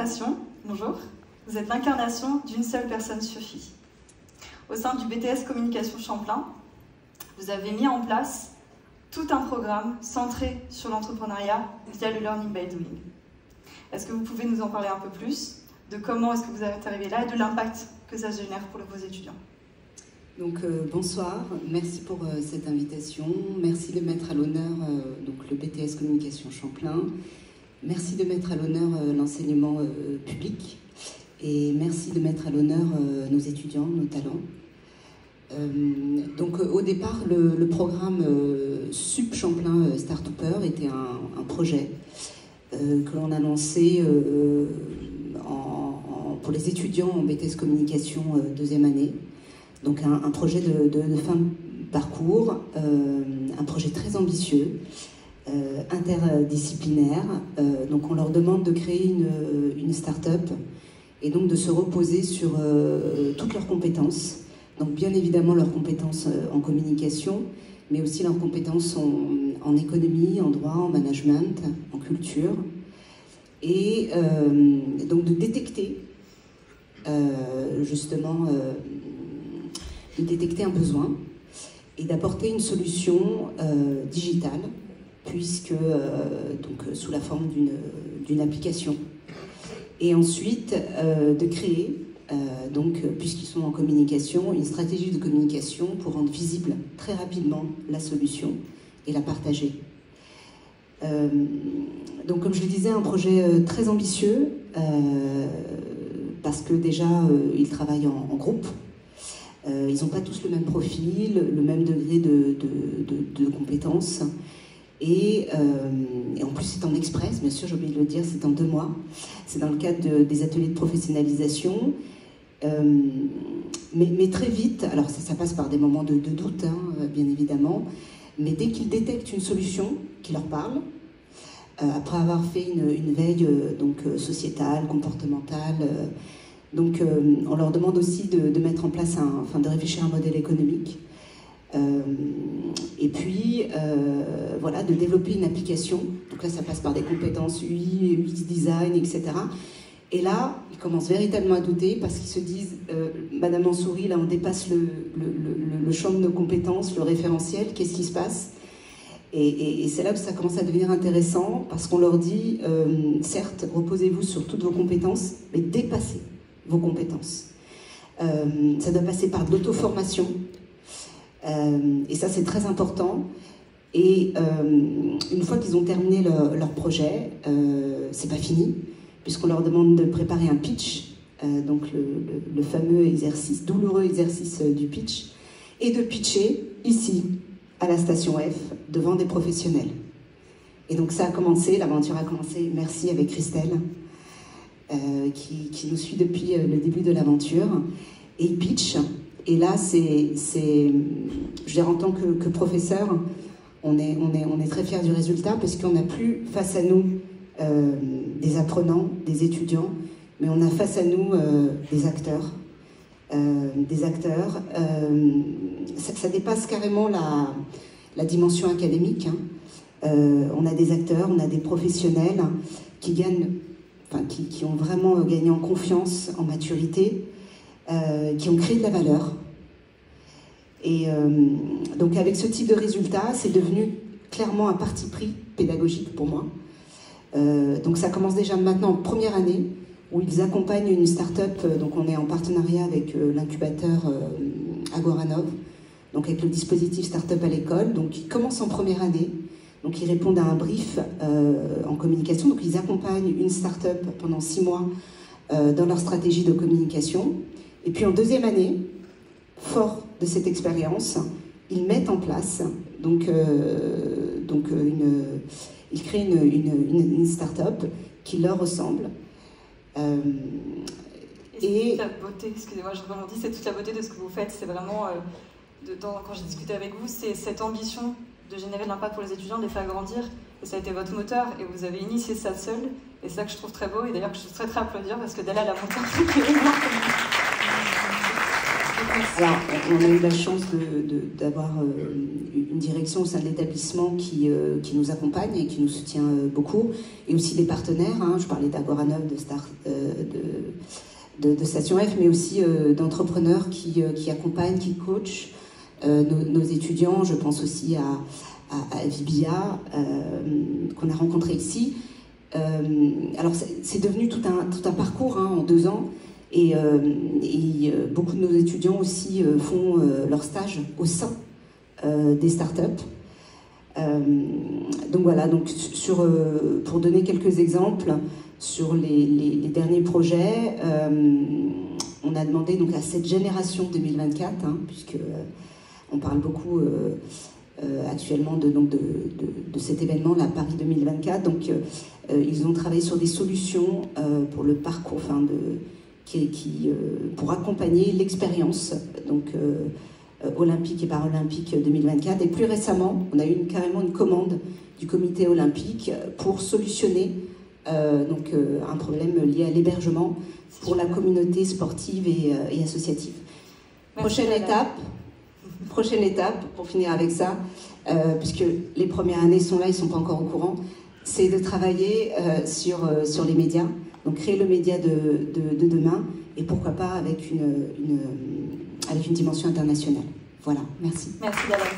l'incarnation, bonjour, vous êtes l'incarnation d'une seule personne suffit. Au sein du BTS Communication Champlain, vous avez mis en place tout un programme centré sur l'entrepreneuriat via le Learning by Doing. Est-ce que vous pouvez nous en parler un peu plus de comment est-ce que vous êtes arrivé là et de l'impact que ça génère pour vos étudiants? Donc bonsoir, merci pour cette invitation, merci de mettre à l'honneur le BTS Communication Champlain, merci de mettre à l'honneur l'enseignement public et merci de mettre à l'honneur nos étudiants, nos talents. Au départ, le programme Sup Champlain Startupper était un projet que l'on a lancé pour les étudiants en BTS Communication deuxième année. Donc un projet de fin de parcours, un projet très ambitieux, interdisciplinaire. Donc on leur demande de créer une start-up et donc de se reposer sur toutes leurs compétences. Donc bien évidemment leurs compétences en communication, mais aussi leurs compétences en économie, en droit, en management, en culture. Et donc de détecter de détecter un besoin et d'apporter une solution digitale, puisque sous la forme d'une application. Et ensuite de créer, puisqu'ils sont en communication, une stratégie de communication pour rendre visible très rapidement la solution et la partager. Donc comme je le disais, un projet très ambitieux, parce que déjà ils travaillent en groupe. Ils n'ont pas tous le même profil, le même degré de compétences. Et en plus, c'est en express, bien sûr, j'ai oublié de le dire, c'est en 2 mois. C'est dans le cadre des ateliers de professionnalisation. Mais très vite, alors ça passe par des moments de doute, bien évidemment, mais dès qu'ils détectent une solution qui leur parle, après avoir fait une veille sociétale, comportementale, on leur demande aussi de mettre en place, de réfléchir à un modèle économique. Et puis, de développer une application. Donc là, ça passe par des compétences UI, UX design, etc. Et là, ils commencent véritablement à douter parce qu'ils se disent, Madame Mansouri, là, on dépasse le champ de nos compétences, le référentiel, qu'est-ce qui se passe? Et c'est là que ça commence à devenir intéressant parce qu'on leur dit, certes, reposez-vous sur toutes vos compétences, mais dépassez vos compétences. Ça doit passer par de l'auto-formation. Et ça, c'est très important. Et une fois qu'ils ont terminé leur projet, c'est pas fini, puisqu'on leur demande de préparer un pitch, le fameux exercice, douloureux exercice du pitch, et de pitcher ici, à la station F, devant des professionnels. Et donc ça a commencé, l'aventure a commencé, merci, avec Christelle, qui nous suit depuis le début de l'aventure, et il pitch. Et là, je veux dire, en tant que professeur, on est très fiers du résultat parce qu'on n'a plus face à nous des apprenants, des étudiants, mais on a face à nous des acteurs. Ça dépasse carrément la dimension académique. On a des acteurs, on a des professionnels qui ont vraiment gagné en confiance, en maturité, qui ont créé de la valeur. Et donc avec ce type de résultat, c'est devenu clairement un parti pris pédagogique pour moi. Donc ça commence déjà maintenant en première année, où ils accompagnent une start-up, donc on est en partenariat avec l'incubateur Agoranov, donc avec le dispositif Start-up à l'école, donc ils commencent en première année, donc ils répondent à un brief en communication, donc ils accompagnent une start-up pendant 6 mois dans leur stratégie de communication. Et puis en deuxième année, fort de cette expérience, ils mettent en place, ils créent une start-up qui leur ressemble. Et toute la beauté, excusez-moi, je rebondis, c'est toute la beauté de ce que vous faites. C'est vraiment, quand j'ai discuté avec vous, c'est cette ambition de générer de l'impact pour les étudiants, de les faire grandir. Et ça a été votre moteur, et vous avez initié ça seul. Et c'est ça que je trouve très beau, et d'ailleurs que je suis très très applaudir, parce que d'aller à la montée, alors, on a eu la chance d'avoir une direction au sein de l'établissement qui nous accompagne et qui nous soutient beaucoup, et aussi des partenaires. Je parlais d'Agoranov, de Station F, mais aussi d'entrepreneurs qui accompagnent, qui coachent nos étudiants. Je pense aussi à Vibia, qu'on a rencontré ici. Alors c'est devenu tout un parcours en 2 ans, et beaucoup de nos étudiants aussi font leur stage au sein des startups. Donc voilà, donc pour donner quelques exemples sur les derniers projets, on a demandé donc à cette génération 2024, puisque on parle beaucoup actuellement de cet événement, la Paris 2024. Donc ils ont travaillé sur des solutions pour le parcours, pour accompagner l'expérience donc olympique et paralympique 2024. Et plus récemment, on a eu carrément une commande du comité olympique pour solutionner un problème lié à l'hébergement pour la communauté sportive et associative. Prochaine étape, pour finir avec ça, puisque les premières années sont là, ils ne sont pas encore au courant, c'est de travailler sur les médias, donc créer le média de demain, et pourquoi pas avec une dimension internationale. Voilà, merci. Merci Dalal.